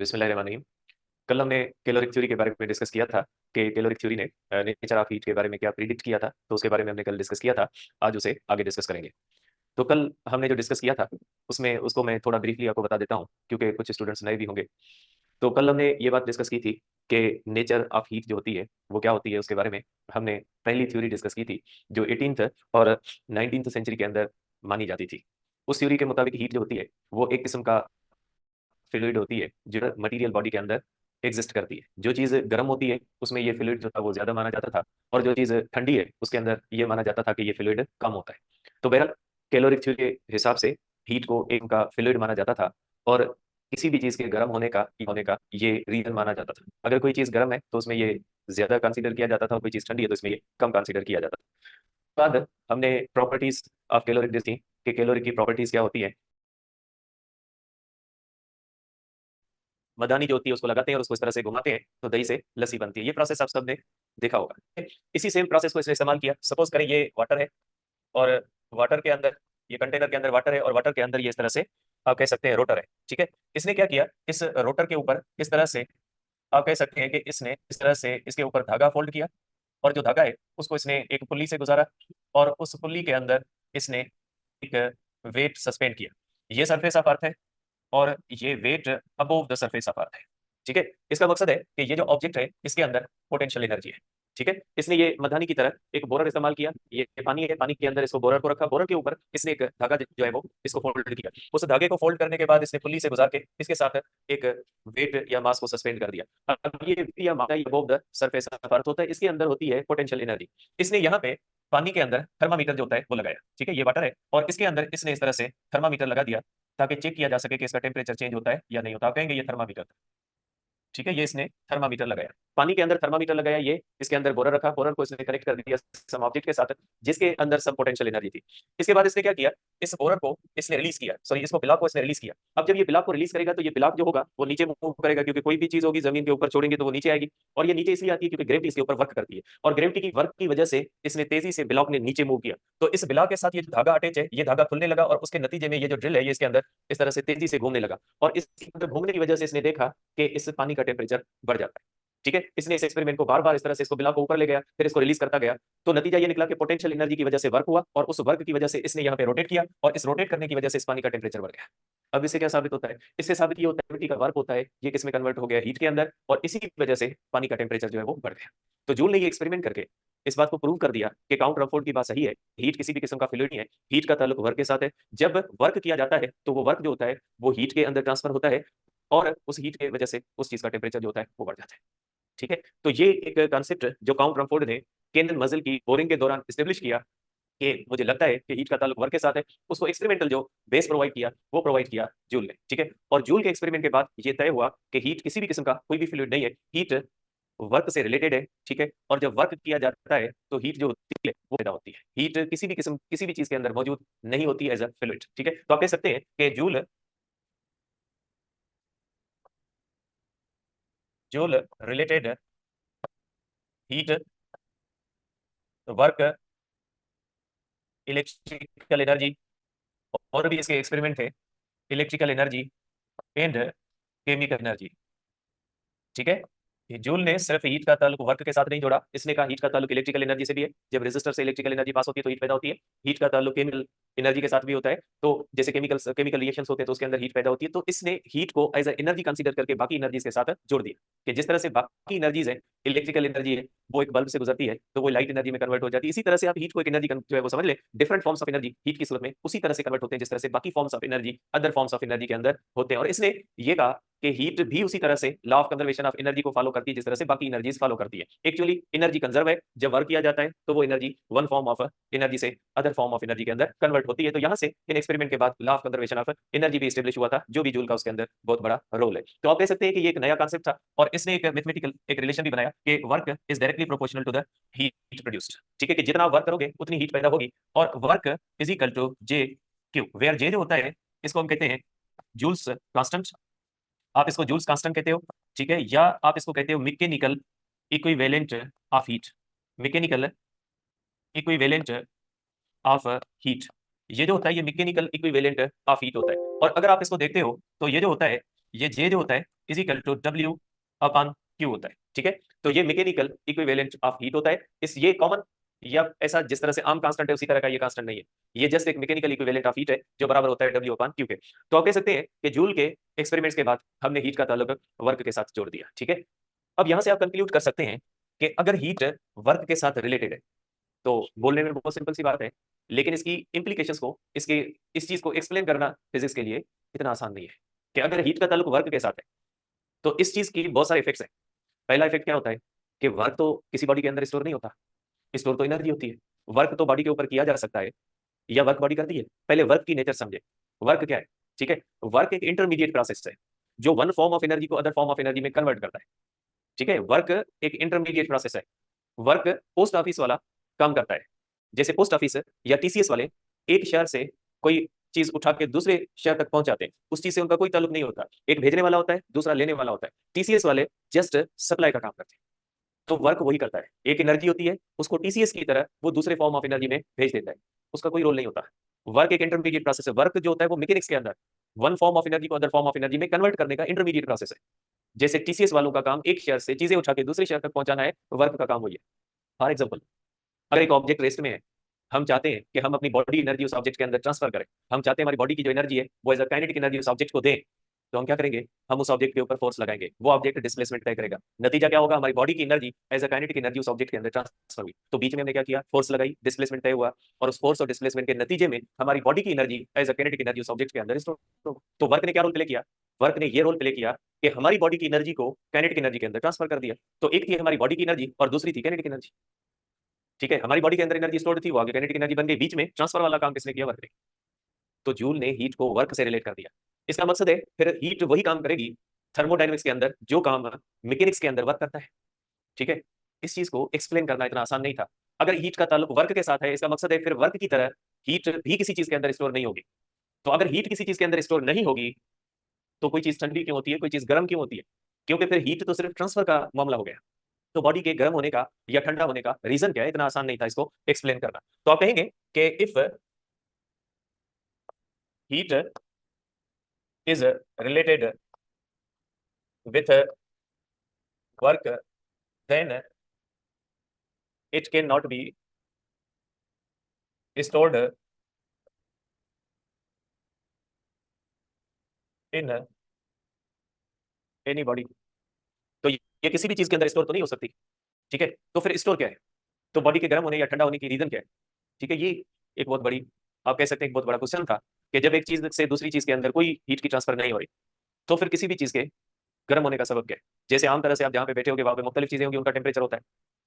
बिस्मिल्लाहिर्रहमानिर्रहीम। कल हमने कैलोरीक थ्योरी के बारे में डिस्कस किया था कि कैलोरीक थ्योरी ने नेचर ऑफ हीट के बारे में क्या प्रिडिक्ट किया था, तो उसके बारे में हमने कल डिस्कस किया था। आज उसे आगे डिस्कस करेंगे। तो कल हमने जो डिस्कस किया था उसमें उसको मैं थोड़ा ब्रीफली आपको बता देता हूँ, क्योंकि कुछ स्टूडेंट्स नए भी होंगे। तो कल हमने ये बात डिस्कस की थी कि नेचर ऑफ हीट जो होती है वो क्या होती है, उसके बारे में हमने पहली थ्योरी डिस्कस की थी, जो 18th और 19th सेंचुरी के अंदर मानी जाती थी। उस थ्योरी के मुताबिक हीट जो होती है वो एक किस्म का फ्लूइड होती है जो मटेरियल बॉडी के अंदर एग्जिस्ट करती है। जो चीज़ गर्म होती है उसमें ये फ्लूइड जो था वो ज़्यादा माना जाता था, और जो चीज़ ठंडी है उसके अंदर ये माना जाता था कि ये फ्लूइड कम होता है। तो बहरहाल कैलोरीक थ्योरी के हिसाब से हीट को एक का फ्लूइड माना जाता था, और किसी भी चीज़ के गर्म होने का ये रीजन माना जाता था। अगर कोई चीज़ गर्म है तो उसमें ये ज़्यादा कंसीडर किया जाता था, और कोई चीज़ ठंडी है तो इसमें ये कम कंसीडर किया जाता था। बाद हमने प्रॉपर्टीज ऑफ कैलोरीक देखी कि कैलोरीक की प्रॉपर्टीज क्या होती है। मदानी जो होती है उसको लगाते हैं और उसको इस तरह से घुमाते हैं तो दही से लस्सी बनती है। ये प्रोसेस आप सबने देखा होगा। इसी सेम प्रोसेस को इसने इस्तेमाल किया। सपोज करें ये वाटर है, और वाटर के अंदर, ये कंटेनर के अंदर वाटर है, और वाटर के अंदर ये इस तरह से आप कह सकते हैं रोटर है। ठीक है, इसने क्या किया, इस रोटर के ऊपर इस तरह से आप कह सकते हैं कि इसने इस तरह से इसके ऊपर धागा फोल्ड किया, और जो धागा है उसको इसने एक पुल्ली से गुजारा, और उस पुल्ली के अंदर इसने एक वेट सस्पेंड किया। ये सरफेस ऑफ अर्थ है, और ये weight above the surface of earth है। ठीक है, इसका मकसद है कि ये जो ऑब्जेक्ट है इसके अंदर पोटेंशियल एनर्जी है। ठीक है, इसने ये मधानी की तरह एक बोरर इस्तेमाल किया। ये पानी है, पानी के अंदर इसको बोरर को रखा, बोरर के ऊपर इसने एक धागा जो है वो इसको फोल्ड किया। उस धागे को फोल्ड करने के बाद इसने पुल्ली से गुजार के इसके साथ एक वेट या मास को सस्पेंड कर दिया। अब ये वेट या mass above the surface of earth होता है, इसके अंदर होती है पोटेंशियल एनर्जी। इसने यहाँ पे पानी के अंदर थर्मामीटर जो होता है वो लगाया। ठीक है, ये वाटर है और इसके अंदर इसने इस तरह से थर्मामीटर लगा दिया, ताकि चेक किया जा सके कि इसका टेम्परेचर चेंज होता है या नहीं होता। आप कहेंगे ये थर्मामीटर। ठीक है, ये इसने थर्मामीटर लगाया, पानी के अंदर थर्मामीटर लगाया, ये इसके अंदर बोरर रखा, बोरर को इसने कनेक्ट कर दिया सम ऑब्जेक्ट के साथ जिसके अंदर सब पोटेंशियल एनर्जी थी। इसके बाद इसने क्या किया, इस बोरर को इसने रिलीज किया, सॉरी इसको ब्लॉक को इसने रिलीज किया। अब जब ये ब्लॉक को रिलीज करेगा तो ये ब्लॉक जो होगा वो नीचे मूव करेगा, क्योंकि कोई भी चीज होगी जमीन के ऊपर छोड़ेंगे तो वो नीचे आएगी। और ये नीचे इसलिए आती है क्योंकि ग्रेविटी इसके ऊपर वर्क करती है, और ग्रेविटी की वर्क की वजह से इसने तेजी से ब्लॉक ने नीचे मूव किया। तो इस ब्लॉक के साथ ये जो धागा अटैच है, ये धागा खुलने लगा, और उसके नतीजे में ये जो ड्रिल है ये इसके अंदर इस तरह से तेजी से घूमने लगा, और इसके अंदर घूमने की वजह से इसने देखा कि इस पानी का टेम्परेचर बढ़ जाता है। ठीक है, इसने इस एक्सपेरिमेंट को बार बार इस तरह से इसको ब्लॉक को ऊपर ले गया, फिर इसको रिलीज करता गया। तो नतीजा ये निकला कि पोटेंशियल एनर्जी की वजह से वर्क हुआ, और उस वर्क की वजह से इसने यहाँ पे रोटेट किया, और इस रोटेट करने की वजह से इस पानी का टेम्परेचर बढ़ गया। अब इससे क्या साबित होता है, इससे साबित ये होता है ग्रेविटी का वर्क होता है ये किस में कन्वर्ट हो गया, हीट के अंदर, और इसी की वजह से पानी का टेम्परेचर जो है वो बढ़ गया। तो जूल ने ये एक्सपेरिमेंट करके इस बात को प्रूव कर दिया कि काउंट रमफोर्ड की बात सही है। हीट किसी भी किस्म का फ्लूइड नहीं है, हीट का ताल्लुक वर्क के साथ है। जब वर्क किया जाता है तो वो वर्क जो होता है वो हीट के अंदर ट्रांसफर होता है, और उस हीट की वजह से उस चीज का टेम्परेचर जो होता है वो बढ़ जाता है। ठीक है, तो ये एक कॉन्सेप्ट जो काउंट रमफोर्ड ने केनन मजल की बोरिंग के दौरान एस्टेब्लिश किया कि मुझे लगता है कि हीट का ताल्लुक वर्क के साथ है, उसको एक्सपेरिमेंटल जो बेस प्रोवाइड किया वो प्रोवाइड किया जूल ने। ठीक है, और जूल के एक्सपेरिमेंट के बाद ये तय हुआ कि हीट किसी भी किस्म का कोई भी फ्लूइड नहीं है, हीट वर्क से रिलेटेड है। ठीक है, और जब वर्क किया जाता है तो हीट जो होती है वो पैदा होती है। हीट किसी भी किस्म किसी भी चीज के अंदर मौजूद नहीं होती एज अ फ्लूइड। ठीक है, तो आप कह सकते हैं कि joule joule related heat work electrical energy, और भी इसके एक्सपेरिमेंट थे, electrical energy and chemical energy. ठीक है, ये जूल ने सिर्फ हीट का ताल्लुक वर्क के साथ नहीं जोड़ा, इसने कहा हीट का ताल्लुक इलेक्ट्रिकल एनर्जी से भी है। जब रेजिस्टर से इलेक्ट्रिकल एनर्जी पास होती है तो हीट पैदा होती है। हीट का ताल्लुक केमिकल एनर्जी के साथ भी होता है, तो जैसे केमिकल रिएक्शंस होते हैं तो उसके अंदर हीट पैदा होती है। तो इसने हीट को एज ए एनर्जी कंसीडर करके बाकी एनर्जीज के साथ जोड़ दिया, कि जिस तरह से बाकी एनर्जीज है, इलेक्ट्रिकल एनर्जी है वो एक बल्ब से गुजरती है तो वो लाइट एनर्जी में कन्वर्ट हो जाती है, इसी तरह से आप हीट को एक एनर्जी जो है वो समझ ले। Different forms of energy heat की सूरत में उसी तरह से कन्वर्ट होते हैं जिस तरह से बाकी forms of energy other forms of energy के अंदर होते हैं। और इसने ये कहा कि हीट भी उसी तरह से law of conservation of energy को फॉलो करती है जिस तरह से बाकी एनर्जीज फॉलो करती है। एक्चुअली एनर्जी कंजर्व है, जब वर्क किया जाता है तो वो energy one form of energy से अदर फॉर्म ऑफ एनर्जी के अंदर कन्वर्ट होती है। तो यहाँ से इन एक्सपेरिमेंट के बाद law of conservation of energy भी एस्टेब्लिश हुआ था, जो भी जूल का उसके अंदर बहुत बड़ा रोल है। तो आप कह सकते हैं कि ये एक नया कॉन्सेप्ट था, और इसने एक मैथमेटिकल एक रिलेशन भी बनाया कि work is directly proportional to the heat produced. ठीक है, कि जितना वर्क करोगे उतनी हीट पैदा होगी, और work is equal to J Q, where J जो होता है इसको हम कहते हैं जूल्स कांस्टेंट। आप इसको जूल्स कांस्टेंट कहते हो। ठीक है, या आप इसको कहते हो mechanical equivalent of heat, mechanical equivalent of heat. ये जो होता है ये मैकेनिकल इक्विवेलेंट ऑफ हीट होता है। और अगर आप इसको देखते हो तो ये जो होता है, ये जे जो होता है is equal to W upon Q होता है। ठीक है, तो ये मैकेनिकल इक्विवेलेंट ऑफ हीट होता है। इस ये कॉमन या ऐसा जिस तरह से आम कांस्टेंट है उसी तरह का ये कांस्टेंट नहीं है, ये जस्ट एक मैकेनिकल इक्विवेलेंट ऑफ हीट है जो बराबर होता है W अपॉन Q के। तो आप कह सकते हैं कि जूल के एक्सपेरिमेंट्स के बाद हमने हीट का ताल्लुक वर्क के साथ जोड़ दिया। ठीक है, अब यहां से आप कंक्लूड कर सकते हैं कि अगर हीट वर्क के साथ रिलेटेड है तो बोलने में बहुत सिंपल सी बात है, लेकिन इसकी इंप्लीकेशंस को, इसके इस चीज को एक्सप्लेन करना फिजिक्स के लिए इतना आसान नहीं है कि अगर हीट का ताल्लुक वर्क के साथ है तो इस चीज की बहुत सारे इफेक्ट्स हैं। पहला इफेक्ट क्या होता है कि वर्क तो किसी बॉडी के अंदर स्टोर नहीं होता, स्टोर तो एनर्जी होती है। वर्क तो बॉडी के ऊपर किया जा सकता है या वर्क बॉडी करती है। पहले वर्क की नेचर समझे, वर्क क्या है। ठीक है, वर्क एक इंटरमीडिएट प्रोसेस है जो वन फॉर्म ऑफ एनर्जी को अदर फॉर्म ऑफ एनर्जी में कन्वर्ट करता है। ठीक है, वर्क एक इंटरमीडिएट प्रोसेस है। वर्क पोस्ट ऑफिस वाला काम करता है, जैसे पोस्ट ऑफिस या TCS वाले एक शहर से कोई चीज उठा के दूसरे शहर तक पहुंचाते हैं, उस चीज से उनका कोई ताल्लुक नहीं होता। एक भेजने वाला होता है, दूसरा लेने वाला होता है। TCS वाले जस्ट सप्लाई का काम करते हैं। तो वर्क वही करता है, एक एनर्जी होती है, उसको TCS की तरह वो दूसरे फॉर्म ऑफ एनर्जी में भेज देता है, उसका कोई रोल नहीं होता। वर्क एक इंटरमीडिएट प्रोसेस है। वर्क जो होता है वो मैकेनिक्स के अंदर वन फॉर्म ऑफ एनर्जी को अदर फॉर्म ऑफ एनर्जी में कन्वर्ट करने का इंटरमीडिएट प्रोसेस है। जैसे TCS वालों का काम एक शहर से चीजें उठा के दूसरे शहर तक पहुंचाना है, वर्क का काम वही है। फॉर एग्जाम्पल, अगर एक ऑब्जेक्ट रेस्ट में है, हम चाहते हैं कि हम अपनी बॉडी एनर्जी उस ऑब्जेक्ट के अंदर ट्रांसफर करें, हम चाहते हैं हमारी बॉडी की जो एनर्जी है वो एज अ काइनेटिक एनर्जी उस ऑब्जेक्ट को दें, तो हम क्या करेंगे, हम उस ऑब्जेक्ट के ऊपर फोर्स लगाएंगे, वो ऑब्जेक्ट डिस्प्लेसमेंट तय करेगा। नतीजा क्या होगा, हमारी बॉडी की energy as a kinetic energy उस ऑब्जेक्ट के अंदर ट्रांसफर हुई। तो बीच में हमने क्या किया, फोर्स लगाई, डिस्प्लेसमेंट तय हुआ, और उस फोर्स और डिस्प्लेसमेंट के नतीजे में हमारी बॉडी की energy as a kinetic energy उस ऑब्जेक्ट के अंदर स्टोर हो। तो वर्क ने क्या रोल प्ले किया, वर्क ने ये रोल प्ले किया कि हमारी बॉडी की एनर्जी को काइनेटिक एनर्जी के अंदर ट्रांसफर कर दिया। तो एक थी हमारी बॉडी की एनर्जी और दूसरी थी काइनेटिक एनर्जी। ठीक है, हमारी बॉडी के अंदर एनर्जी स्टोर्ड थी, वो आगे काइनेटिक एनर्जी बन गई, बीच में ट्रांसफर वाला काम किसने किया, वर्क ने। तो जूल ने हीट को वर्क से रिलेट कर दिया। इसका मकसद है फिर हीट वही काम करेगी थर्मोडायनेमिक्स के अंदर जो काम मैकेनिक्स के अंदर वर्क करता है। ठीक है, इस चीज को एक्सप्लेन करना इतना आसान नहीं था। अगर हीट का ताल्लुक वर्क के साथ है, इसका मकसद है फिर वर्क की तरह हीट भी किसी चीज के अंदर स्टोर नहीं होगी। तो अगर हीट किसी चीज के अंदर स्टोर नहीं होगी तो कोई चीज ठंडी क्यों होती है, कोई चीज गर्म क्यों होती है, क्योंकि फिर हीट तो सिर्फ ट्रांसफर का मामला हो गया। तो बॉडी के गर्म होने का या ठंडा होने का रीजन क्या है, इतना आसान नहीं था इसको एक्सप्लेन करना। तो आप कहेंगे कि if heat is related with work then it can not be stored in any body. तो ये किसी भी चीज के अंदर स्टोर तो नहीं हो सकती। ठीक है, तो फिर स्टोर क्या है, तो बॉडी के गर्म होने या ठंडा होने की रीजन क्या है। ठीक है, ये एक बहुत बड़ी, आप कह सकते हैं एक बहुत बड़ा क्वेश्चन था कि जब एक चीज से दूसरी चीज के अंदर कोई हीट की ट्रांसफर नहीं हो रही तो फिर किसी भी चीज के गर्म होने का सबब क्या है। जैसे आम तरह से आप जहाँ पे बैठे होगे वहां पे मुख्तलिफ चीजें होंगी, उनका टेम्परेचर होता है,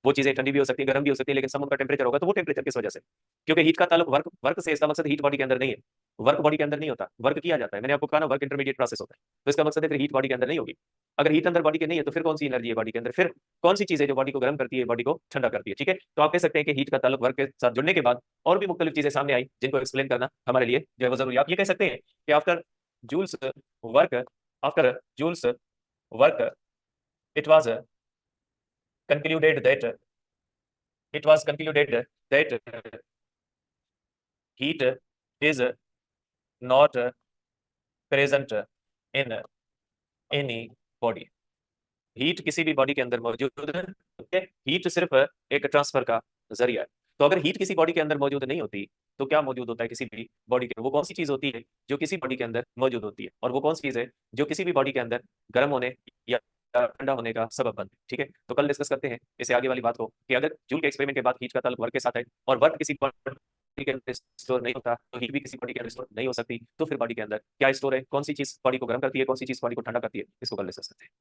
वो चीजें ठंडी भी हो सकती है, गर्म भी हो सकती है, लेकिन सब उनका टेम्परेचर होगा। तो वो टेम्परेचर किस वजह से, क्योंकि हीट का ताल्लुक वर्क वर्क से, इसका मकसद हीट बॉडी के अंदर नहीं है, वर्क बॉडी के अंदर नहीं होता, वर्क किया जाता है। मैंने आपको कहा ना, वर्क इंटरमीडिएट प्रोसेस होता है, तो इसका मकसद है फिर हीट बॉडी के अंदर नहीं होगी। अगर हीट अंदर बॉडी के नहीं है तो फिर कौन सी एनर्जी है बॉडी के अंदर, फिर कौन सी चीज है जो बॉडी को गर्म करती है, बॉडी को ठंडा करती है। ठीक है, तो आप कह सकते हैं कि हीट का ताल्लुक वर्क के साथ जुड़ने के बाद और भी मुख्तलिफ चीजें सामने आई जिनको एक्सप्लेन करना हमारे लिए जो है वो जरूरी है। आप ये कह सकते हैं कि after Joule's work, after Joule's work it was concluded that it was concluded that heat is not present in any body। Heat किसी भी बॉडी के अंदर मौजूद है, हीट सिर्फ एक ट्रांसफर का जरिया है। तो अगर हीट किसी बॉडी के अंदर मौजूद नहीं होती तो क्या मौजूद होता है किसी भी बॉडी के, वो कौन सी चीज होती है जो किसी बॉडी के अंदर मौजूद होती है, और वो कौन सी चीज है जो किसी भी बॉडी के अंदर गर्म होने या ठंडा होने का सबब बनती है। ठीक है, तो कल डिस्कस करते हैं इसे आगे वाली बात को कि अगर जूल के एक्सपेरिमेंट के बाद हीट का ताल्लुक वर्क के साथ है और वर्क किसी बॉडी के अंदर स्टोर नहीं होता तो हीट भी किसी बॉडी के अंदर स्टोर नहीं हो सकती, तो फिर बॉडी के अंदर क्या स्टोर है, कौन सी चीज बॉडी को गर्म करती है, कौन सी चीज बॉडी को ठंडा करती है, इसको कल डिस्कस करते हैं।